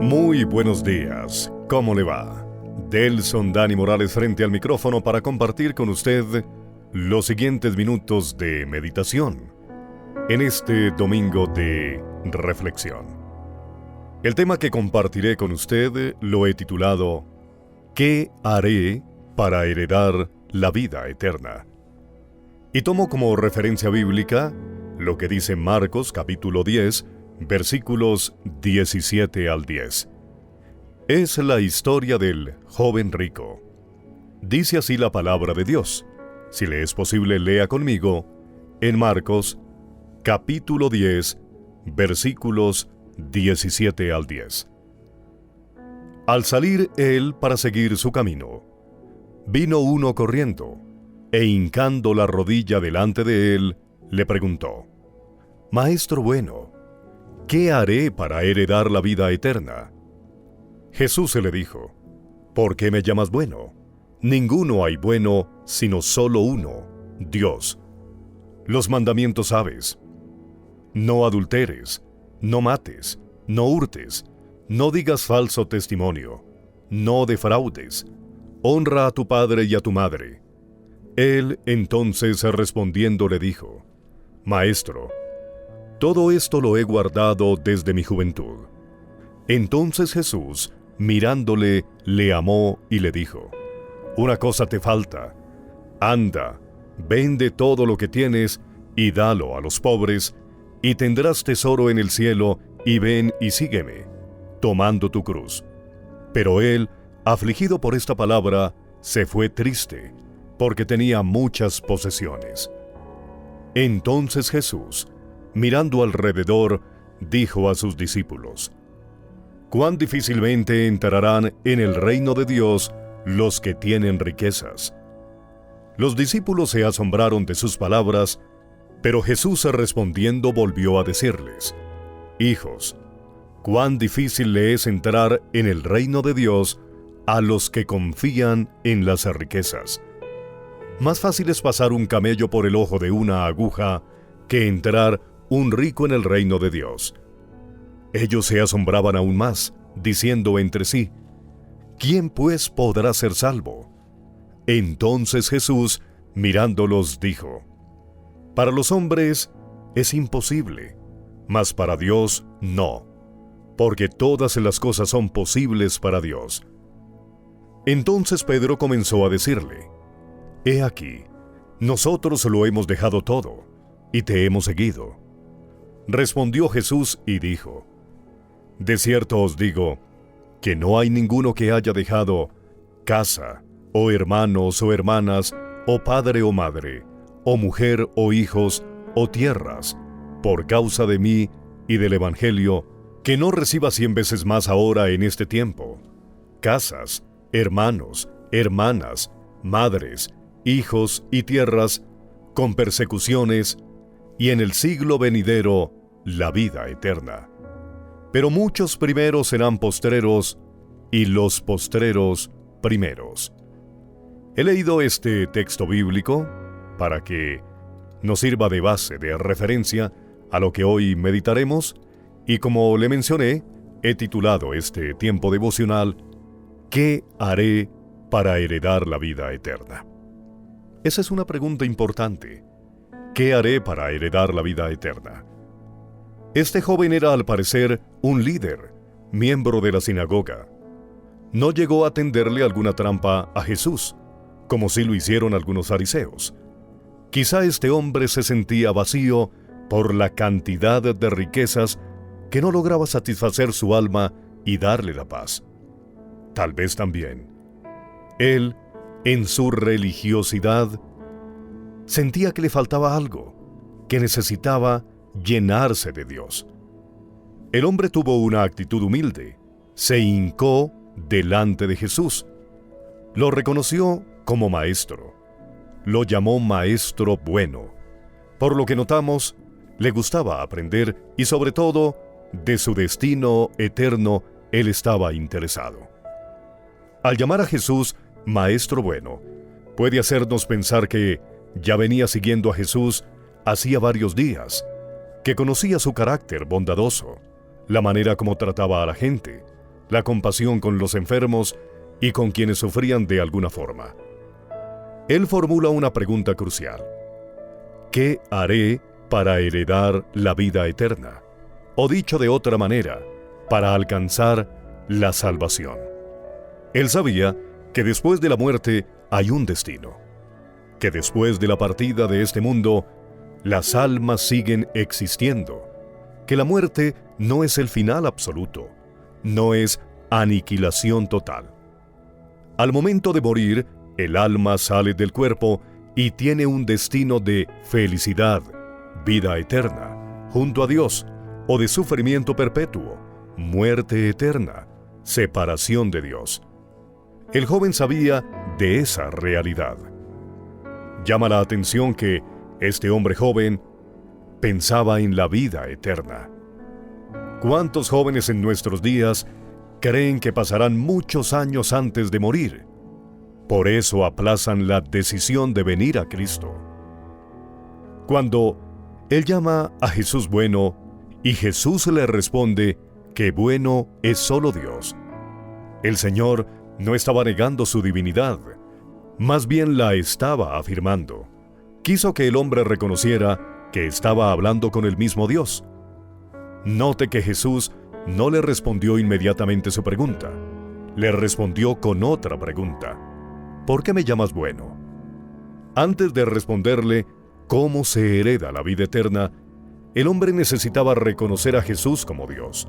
Muy buenos días, ¿cómo le va? Delson Dani Morales frente al micrófono para compartir con usted los siguientes minutos de meditación en este domingo de reflexión. El tema que compartiré con usted lo he titulado ¿Qué haré para heredar la vida eterna? Y tomo como referencia bíblica lo que dice Marcos capítulo 10, versículos 17 al 10. Es la historia del joven rico. Dice así la palabra de Dios. Si le es posible, lea conmigo en Marcos capítulo 10, versículos 17 al 10. Al salir él para seguir su camino, vino uno corriendo, e hincando la rodilla delante de él, le preguntó: Maestro bueno, ¿qué haré para heredar la vida eterna? Jesús se le dijo: ¿Por qué me llamas bueno? Ninguno hay bueno, sino solo uno, Dios. Los mandamientos sabes: no adulteres, no mates, no hurtes, no digas falso testimonio, no defraudes, honra a tu padre y a tu madre. Él entonces respondiendo le dijo: Maestro, todo esto lo he guardado desde mi juventud. Entonces Jesús, mirándole, le amó y le dijo: Una cosa te falta. Anda, vende todo lo que tienes y dalo a los pobres, y tendrás tesoro en el cielo, y ven y sígueme, tomando tu cruz. Pero él, afligido por esta palabra, se fue triste, porque tenía muchas posesiones. Entonces Jesús, mirando alrededor, dijo a sus discípulos: Cuán difícilmente entrarán en el reino de Dios los que tienen riquezas. Los discípulos se asombraron de sus palabras, pero Jesús respondiendo volvió a decirles: Hijos, cuán difícil le es entrar en el reino de Dios a los que confían en las riquezas. Más fácil es pasar un camello por el ojo de una aguja que entrar un rico en el reino de Dios. Ellos se asombraban aún más, diciendo entre sí: ¿Quién pues podrá ser salvo? Entonces Jesús, mirándolos, dijo: Para los hombres es imposible, mas para Dios no, porque todas las cosas son posibles para Dios. Entonces Pedro comenzó a decirle: He aquí, nosotros lo hemos dejado todo, y te hemos seguido. Respondió Jesús y dijo: De cierto os digo, que no hay ninguno que haya dejado casa, o hermanos o hermanas, o padre o madre, o mujer o hijos, o tierras, por causa de mí y del Evangelio, que no reciba 100 veces más ahora en este tiempo, casas, hermanos, hermanas, madres, hijos y tierras, con persecuciones, y en el siglo venidero la vida eterna. Pero muchos primeros serán postreros, y los postreros primeros. He leído este texto bíblico para que nos sirva de base, de referencia a lo que hoy meditaremos, y como le mencioné, he titulado este tiempo devocional ¿Qué haré para heredar la vida eterna? Esa es una pregunta importante. ¿Qué haré para heredar la vida eterna? Este joven era al parecer un líder, miembro de la sinagoga. No llegó a tenderle alguna trampa a Jesús, como sí lo hicieron algunos fariseos. Quizá este hombre se sentía vacío por la cantidad de riquezas que no lograba satisfacer su alma y darle la paz. Tal vez también él, en su religiosidad, sentía que le faltaba algo, que necesitaba llenarse de Dios. El hombre tuvo una actitud humilde, se hincó delante de Jesús, lo reconoció como maestro, lo llamó maestro bueno, por lo que notamos, le gustaba aprender y sobre todo, de su destino eterno, él estaba interesado. Al llamar a Jesús maestro bueno, puede hacernos pensar que ya venía siguiendo a Jesús hacía varios días, que conocía su carácter bondadoso, la manera como trataba a la gente, la compasión con los enfermos y con quienes sufrían de alguna forma. Él formula una pregunta crucial: ¿qué haré para heredar la vida eterna? O dicho de otra manera, para alcanzar la salvación. Él sabía que después de la muerte hay un destino, que después de la partida de este mundo, las almas siguen existiendo, que la muerte no es el final absoluto, no es aniquilación total. Al momento de morir, el alma sale del cuerpo y tiene un destino de felicidad, vida eterna, junto a Dios, o de sufrimiento perpetuo, muerte eterna, separación de Dios. El joven sabía de esa realidad. Llama la atención que este hombre joven pensaba en la vida eterna. ¿Cuántos jóvenes en nuestros días creen que pasarán muchos años antes de morir? Por eso aplazan la decisión de venir a Cristo. Cuando él llama a Jesús bueno, y Jesús le responde que bueno es solo Dios, el Señor no estaba negando su divinidad, más bien la estaba afirmando. Quiso que el hombre reconociera que estaba hablando con el mismo Dios. Note que Jesús no le respondió inmediatamente su pregunta. Le respondió con otra pregunta: ¿por qué me llamas bueno? Antes de responderle cómo se hereda la vida eterna, el hombre necesitaba reconocer a Jesús como Dios.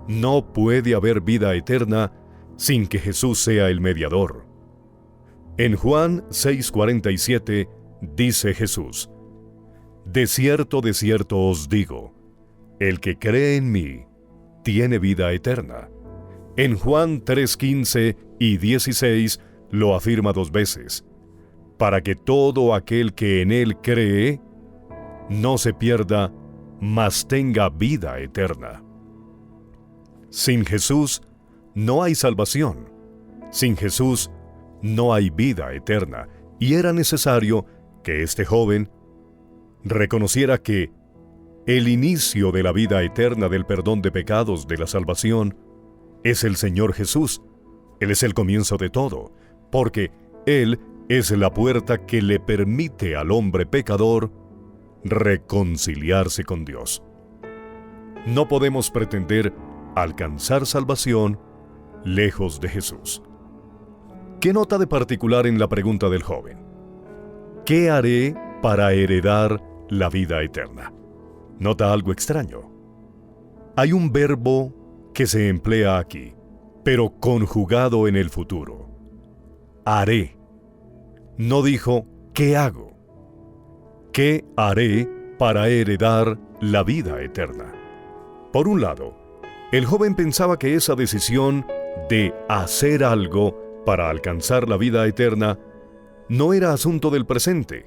No puede haber vida eterna sin que Jesús sea el mediador. En Juan 6:47 dice Jesús: de cierto os digo, el que cree en mí tiene vida eterna. En Juan 3:15 y 16 lo afirma 2 veces, para que todo aquel que en él cree no se pierda, mas tenga vida eterna. Sin Jesús no hay salvación. Sin Jesús no hay vida eterna. Y era necesario que este joven reconociera que el inicio de la vida eterna, del perdón de pecados, de la salvación, es el Señor Jesús. Él es el comienzo de todo, porque Él es la puerta que le permite al hombre pecador reconciliarse con Dios. No podemos pretender alcanzar salvación lejos de Jesús. ¿Qué nota de particular en la pregunta del joven? ¿Qué haré para heredar la vida eterna? ¿Nota algo extraño? Hay un verbo que se emplea aquí, pero conjugado en el futuro. Haré. No dijo ¿qué hago? ¿Qué haré para heredar la vida eterna? Por un lado, el joven pensaba que esa decisión de hacer algo para alcanzar la vida eterna no era asunto del presente,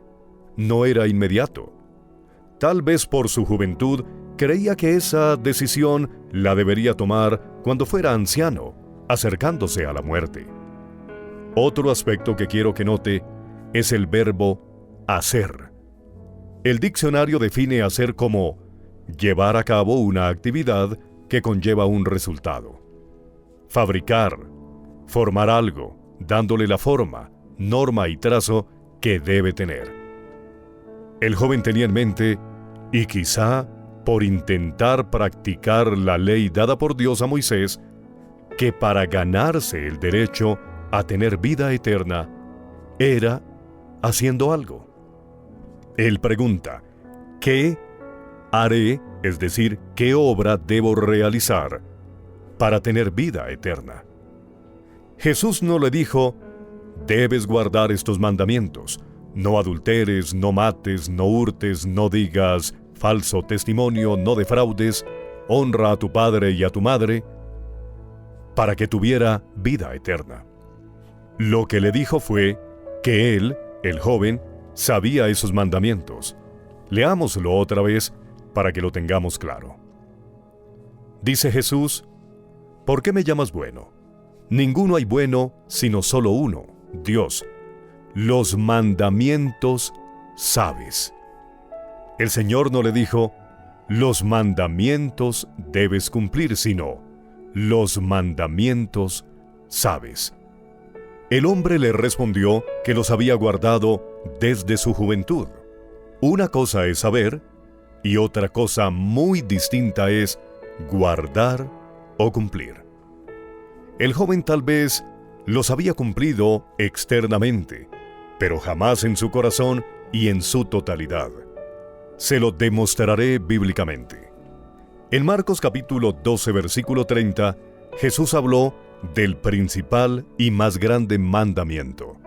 no era inmediato. Tal vez por su juventud creía que esa decisión la debería tomar cuando fuera anciano, acercándose a la muerte. Otro aspecto que quiero que note es el verbo hacer. El diccionario define hacer como llevar a cabo una actividad que conlleva un resultado. Fabricar, formar algo, dándole la forma, norma y trazo que debe tener. El joven tenía en mente, y quizá por intentar practicar la ley dada por Dios a Moisés, que para ganarse el derecho a tener vida eterna, era haciendo algo. Él pregunta, ¿qué haré? Es decir, ¿qué obra debo realizar para tener vida eterna? Jesús no le dijo, debes guardar estos mandamientos: no adulteres, no mates, no hurtes, no digas falso testimonio, no defraudes, honra a tu padre y a tu madre, para que tuviera vida eterna. Lo que le dijo fue que él, el joven, sabía esos mandamientos. Leámoslo otra vez para que lo tengamos claro. Dice Jesús, ¿por qué me llamas bueno? Ninguno hay bueno sino solo uno, Dios. Los mandamientos sabes. El Señor no le dijo, los mandamientos debes cumplir, sino, los mandamientos sabes? El hombre le respondió que los había guardado desde su juventud. Una cosa es saber, y otra cosa muy distinta es guardar o cumplir. El joven tal vez los había cumplido externamente, pero jamás en su corazón y en su totalidad. Se lo demostraré bíblicamente. En Marcos capítulo 12, versículo 30, Jesús habló del principal y más grande mandamiento.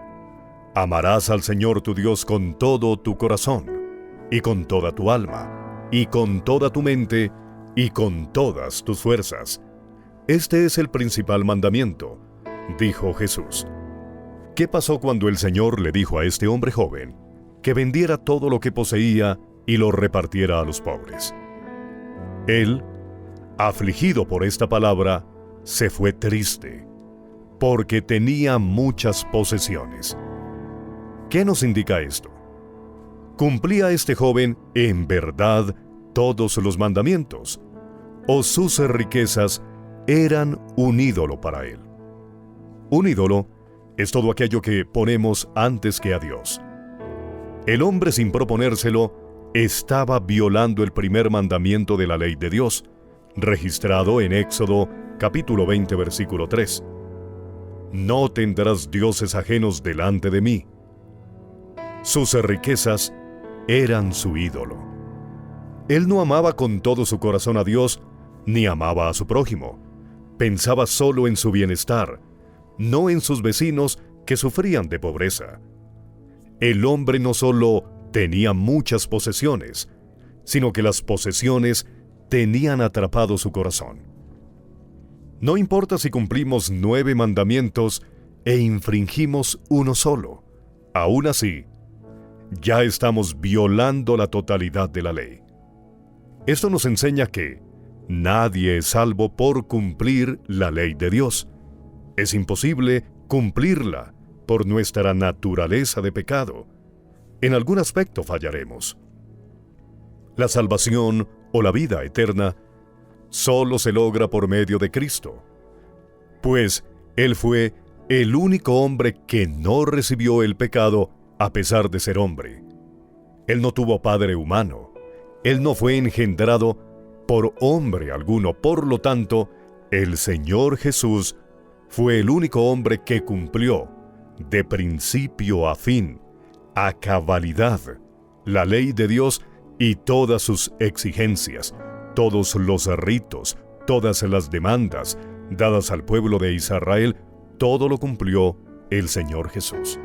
Amarás al Señor tu Dios con todo tu corazón, y con toda tu alma, y con toda tu mente, y con todas tus fuerzas. Este es el principal mandamiento, dijo Jesús. ¿Qué pasó cuando el Señor le dijo a este hombre joven que vendiera todo lo que poseía y lo repartiera a los pobres? Él, afligido por esta palabra, se fue triste, porque tenía muchas posesiones. ¿Qué nos indica esto? ¿Cumplía este joven en verdad todos los mandamientos, o sus riquezas eran un ídolo para él? Un ídolo es todo aquello que ponemos antes que a Dios. El hombre, sin proponérselo, estaba violando el primer mandamiento de la ley de Dios, registrado en Éxodo capítulo 20, versículo 3. No tendrás dioses ajenos delante de mí. Sus riquezas eran su ídolo. Él no amaba con todo su corazón a Dios, ni amaba a su prójimo. Pensaba solo en su bienestar, no en sus vecinos que sufrían de pobreza. El hombre no solo tenía muchas posesiones, sino que las posesiones tenían atrapado su corazón. No importa si cumplimos 9 mandamientos e infringimos uno solo, aún así, ya estamos violando la totalidad de la ley. Esto nos enseña que nadie es salvo por cumplir la ley de Dios. Es imposible cumplirla por nuestra naturaleza de pecado. En algún aspecto fallaremos. La salvación o la vida eterna solo se logra por medio de Cristo, pues Él fue el único hombre que no recibió el pecado a pesar de ser hombre. Él no tuvo padre humano. Él no fue engendrado por hombre alguno. Por lo tanto, el Señor Jesús fue el único hombre que cumplió, de principio a fin, a cabalidad, la ley de Dios y todas sus exigencias, todos los ritos, todas las demandas dadas al pueblo de Israel, todo lo cumplió el Señor Jesús.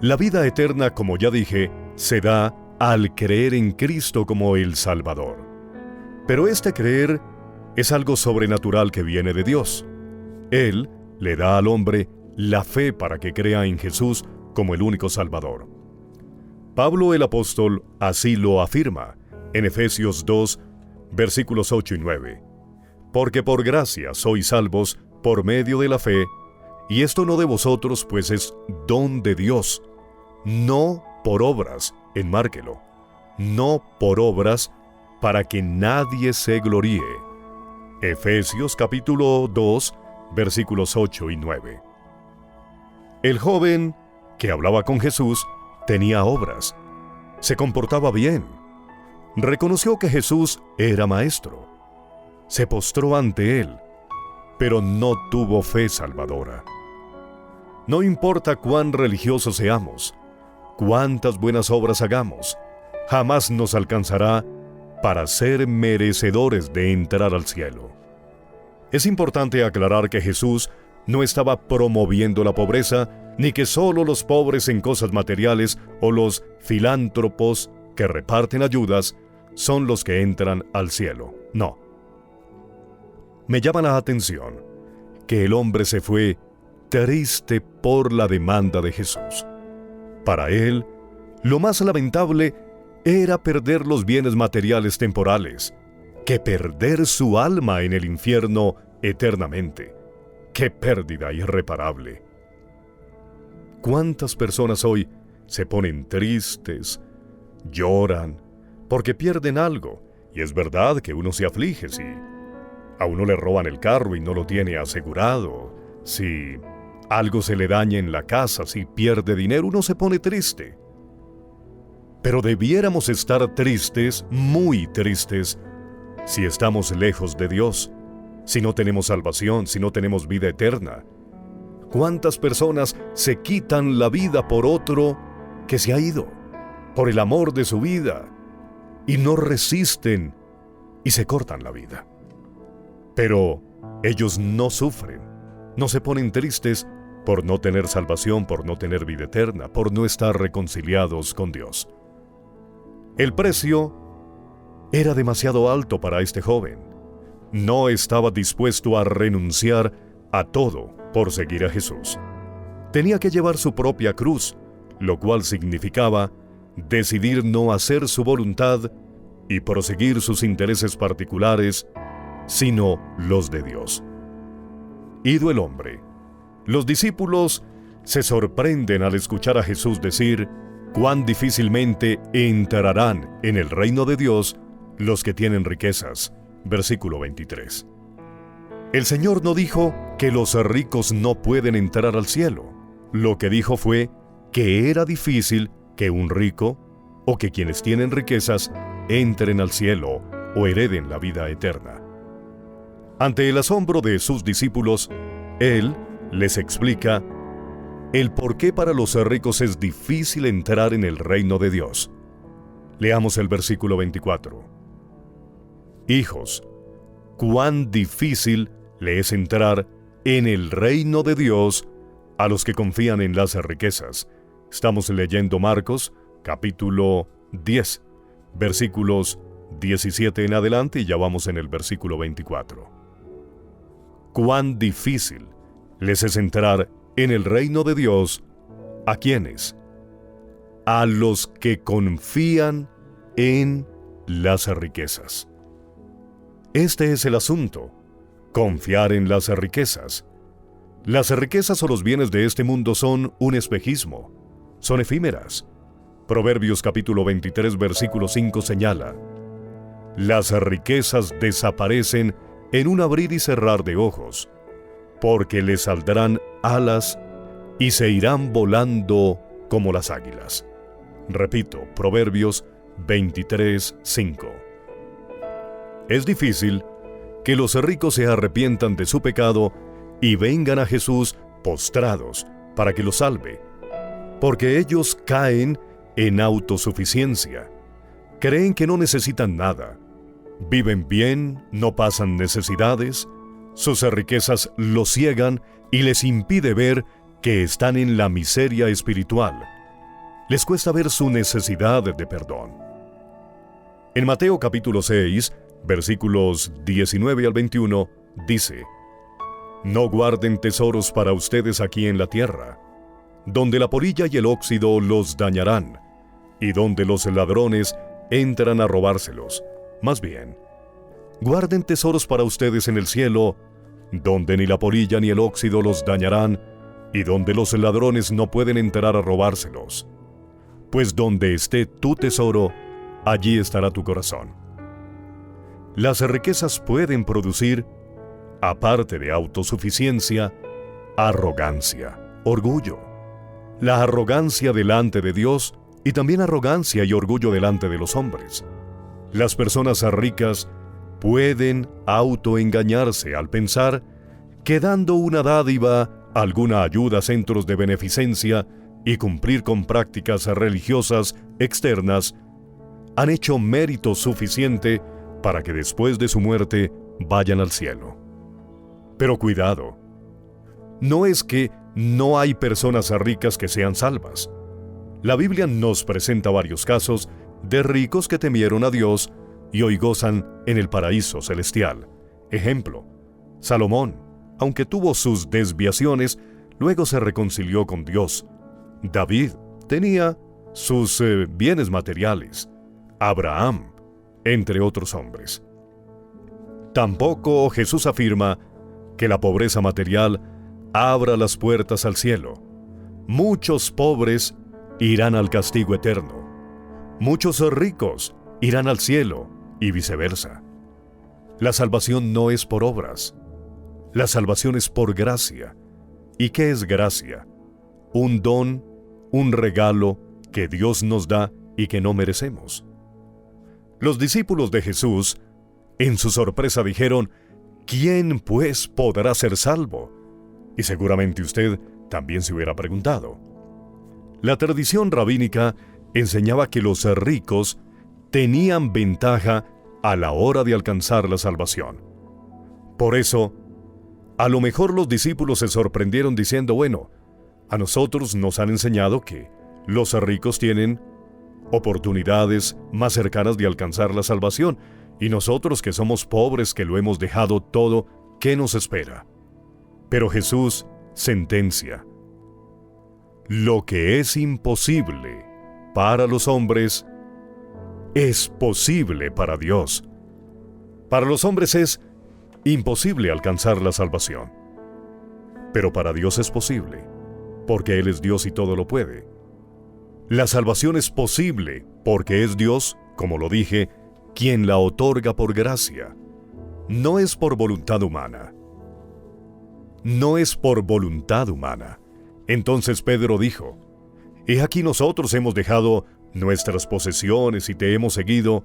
La vida eterna, como ya dije, se da al creer en Cristo como el Salvador. Pero este creer es algo sobrenatural que viene de Dios. Él le da al hombre la fe para que crea en Jesús como el único Salvador. Pablo el apóstol así lo afirma en Efesios 2, versículos 8 y 9. Porque por gracia sois salvos por medio de la fe, y esto no de vosotros, pues es don de Dios, no por obras, enmárquelo, no por obras, para que nadie se gloríe. Efesios capítulo 2, versículos 8 y 9. El joven que hablaba con Jesús tenía obras, se comportaba bien, reconoció que Jesús era maestro, se postró ante él, pero no tuvo fe salvadora. No importa cuán religiosos seamos, cuántas buenas obras hagamos, jamás nos alcanzará para ser merecedores de entrar al cielo. Es importante aclarar que Jesús no estaba promoviendo la pobreza, ni que solo los pobres en cosas materiales o los filántropos que reparten ayudas son los que entran al cielo. No. Me llama la atención que el hombre se fue triste por la demanda de Jesús. Para él, lo más lamentable era perder los bienes materiales temporales, que perder su alma en el infierno eternamente. ¡Qué pérdida irreparable! ¿Cuántas personas hoy se ponen tristes, lloran, porque pierden algo? Y es verdad que uno se aflige, sí. A uno le roban el carro y no lo tiene asegurado. Si algo se le daña en la casa, si pierde dinero, uno se pone triste. Pero debiéramos estar tristes, muy tristes, si estamos lejos de Dios, si no tenemos salvación, si no tenemos vida eterna. ¿Cuántas personas se quitan la vida por otro que se ha ido, por el amor de su vida, y no resisten y se cortan la vida? Pero ellos no sufren, no se ponen tristes por no tener salvación, por no tener vida eterna, por no estar reconciliados con Dios. El precio era demasiado alto para este joven. No estaba dispuesto a renunciar a todo por seguir a Jesús. Tenía que llevar su propia cruz, lo cual significaba decidir no hacer su voluntad y proseguir sus intereses particulares, sino los de Dios. Ido el hombre, los discípulos se sorprenden al escuchar a Jesús decir cuán difícilmente entrarán en el reino de Dios los que tienen riquezas. Versículo 23. El Señor no dijo que los ricos no pueden entrar al cielo. Lo que dijo fue que era difícil que un rico o que quienes tienen riquezas entren al cielo o hereden la vida eterna. Ante el asombro de sus discípulos, Él les explica el por qué para los ricos es difícil entrar en el reino de Dios. Leamos el versículo 24. Hijos, cuán difícil le es entrar en el reino de Dios a los que confían en las riquezas. Estamos leyendo Marcos, capítulo 10, versículos 17 en adelante, y ya vamos en el versículo 24. Cuán difícil les es entrar en el reino de Dios, ¿a quiénes? A los que confían en las riquezas. Este es el asunto, confiar en las riquezas. Las riquezas o los bienes de este mundo son un espejismo, son efímeras. Proverbios capítulo 23, versículo 5 señala: las riquezas desaparecen en un abrir y cerrar de ojos, porque les saldrán alas y se irán volando como las águilas. Repito, Proverbios 23, 5. Es difícil que los ricos se arrepientan de su pecado y vengan a Jesús postrados para que los salve, porque ellos caen en autosuficiencia. Creen que no necesitan nada. Viven bien, no pasan necesidades. Sus riquezas los ciegan y les impide ver que están en la miseria espiritual. Les cuesta ver su necesidad de perdón. En Mateo capítulo 6, versículos 19 al 21, dice: no guarden tesoros para ustedes aquí en la tierra, donde la polilla y el óxido los dañarán, y donde los ladrones entran a robárselos. Más bien, guarden tesoros para ustedes en el cielo, donde ni la polilla ni el óxido los dañarán, y donde los ladrones no pueden entrar a robárselos. Pues donde esté tu tesoro, allí estará tu corazón. Las riquezas pueden producir, aparte de autosuficiencia, arrogancia, orgullo. La arrogancia delante de Dios y también arrogancia y orgullo delante de los hombres. Las personas ricas pueden autoengañarse al pensar que dando una dádiva, alguna ayuda a centros de beneficencia y cumplir con prácticas religiosas externas, han hecho mérito suficiente para que después de su muerte vayan al cielo. Pero cuidado, no es que no hay personas ricas que sean salvas. La Biblia nos presenta varios casos de ricos que temieron a Dios y hoy gozan en el paraíso celestial. Ejemplo, Salomón, aunque tuvo sus desviaciones, luego se reconcilió con Dios. David tenía sus bienes materiales. Abraham, entre otros hombres. Tampoco Jesús afirma que la pobreza material abra las puertas al cielo. Muchos pobres irán al castigo eterno. Muchos ricos irán al cielo y viceversa. La salvación no es por obras. La salvación es por gracia. ¿Y qué es gracia? Un don, un regalo que Dios nos da y que no merecemos. Los discípulos de Jesús, en su sorpresa, dijeron: ¿quién pues podrá ser salvo? Y seguramente usted también se hubiera preguntado. La tradición rabínica enseñaba que los ricos tenían ventaja a la hora de alcanzar la salvación. Por eso, a lo mejor los discípulos se sorprendieron diciendo: bueno, a nosotros nos han enseñado que los ricos tienen oportunidades más cercanas de alcanzar la salvación, y nosotros que somos pobres, que lo hemos dejado todo, ¿qué nos espera? Pero Jesús sentencia: lo que es imposible para los hombres es posible para Dios. Para los hombres es imposible alcanzar la salvación, pero para Dios es posible, porque Él es Dios y todo lo puede. La salvación es posible porque es Dios, como lo dije, quien la otorga por gracia. No es por voluntad humana. No es por voluntad humana. Entonces Pedro dijo: he aquí nosotros hemos dejado nuestras posesiones y te hemos seguido.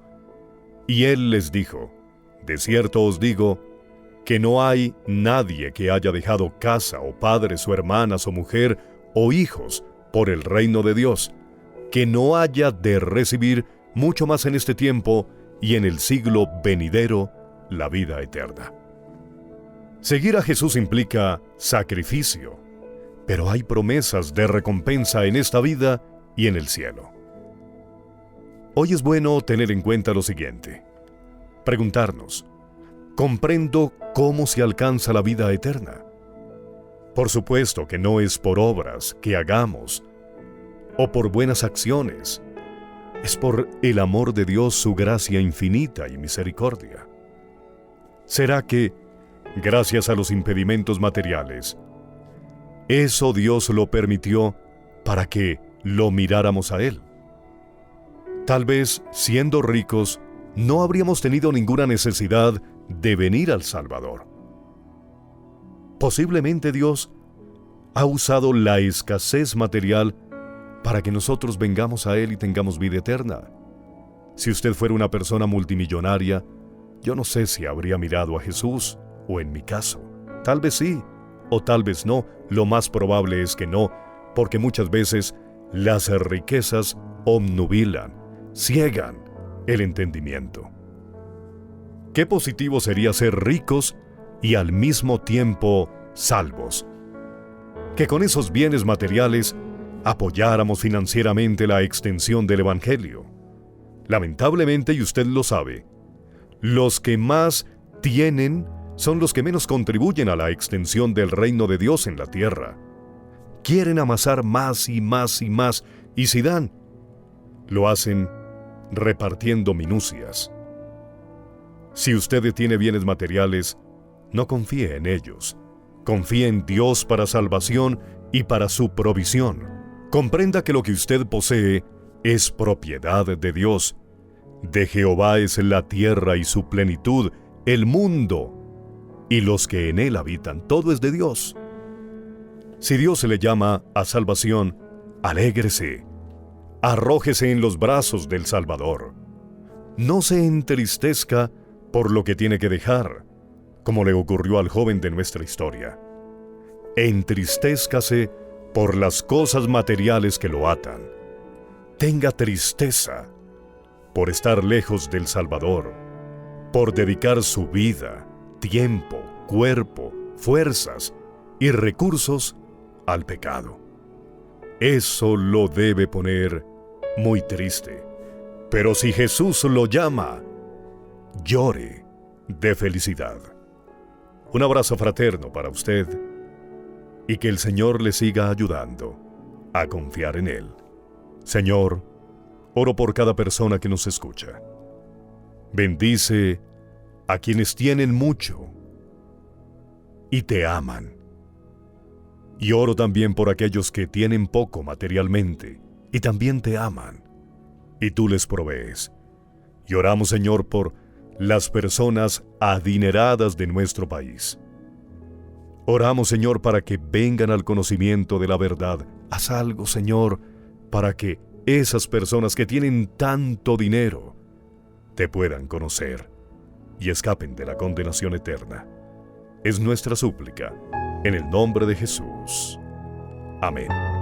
Y él les dijo: de cierto os digo, que no hay nadie que haya dejado casa o padres o hermanas o mujer o hijos por el reino de Dios, que no haya de recibir mucho más en este tiempo y en el siglo venidero la vida eterna. Seguir a Jesús implica sacrificio, pero hay promesas de recompensa en esta vida y en el cielo. Hoy es bueno tener en cuenta lo siguiente: preguntarnos, ¿comprendo cómo se alcanza la vida eterna? Por supuesto que no es por obras que hagamos o por buenas acciones. Es por el amor de Dios, su gracia infinita y misericordia. ¿Será que, gracias a los impedimentos materiales, eso Dios lo permitió para que lo miráramos a Él? Tal vez, siendo ricos, no habríamos tenido ninguna necesidad de venir al Salvador. Posiblemente Dios ha usado la escasez material para que nosotros vengamos a Él y tengamos vida eterna. Si usted fuera una persona multimillonaria, yo no sé si habría mirado a Jesús, o en mi caso, tal vez sí, o tal vez no. Lo más probable es que no, porque muchas veces las riquezas obnubilan, ciegan el entendimiento. Qué positivo sería ser ricos y al mismo tiempo salvos. Que con esos bienes materiales apoyáramos financieramente la extensión del Evangelio. Lamentablemente, y usted lo sabe, los que más tienen son los que menos contribuyen a la extensión del reino de Dios en la tierra. Quieren amasar más y más y más, y si dan, lo hacen repartiendo minucias. Si usted tiene bienes materiales, no confíe en ellos. Confíe en Dios para salvación y para su provisión. Comprenda que lo que usted posee es propiedad de Dios. De Jehová es la tierra y su plenitud, el mundo y los que en él habitan. Todo es de Dios. Si Dios le llama a salvación, alégrese. Arrójese en los brazos del Salvador. No se entristezca por lo que tiene que dejar, como le ocurrió al joven de nuestra historia. Entristézcase por las cosas materiales que lo atan. Tenga tristeza por estar lejos del Salvador, por dedicar su vida, tiempo, cuerpo, fuerzas y recursos al pecado. Eso lo debe poner muy triste. Pero si Jesús lo llama, llore de felicidad. Un abrazo fraterno para usted y que el Señor le siga ayudando a confiar en Él. Señor, oro por cada persona que nos escucha. Bendice a quienes tienen mucho y te aman. Y oro también por aquellos que tienen poco materialmente y también te aman, y tú les provees. Y oramos, Señor, por las personas adineradas de nuestro país. Oramos, Señor, para que vengan al conocimiento de la verdad. Haz algo, Señor, para que esas personas que tienen tanto dinero te puedan conocer y escapen de la condenación eterna. Es nuestra súplica, en el nombre de Jesús. Amén.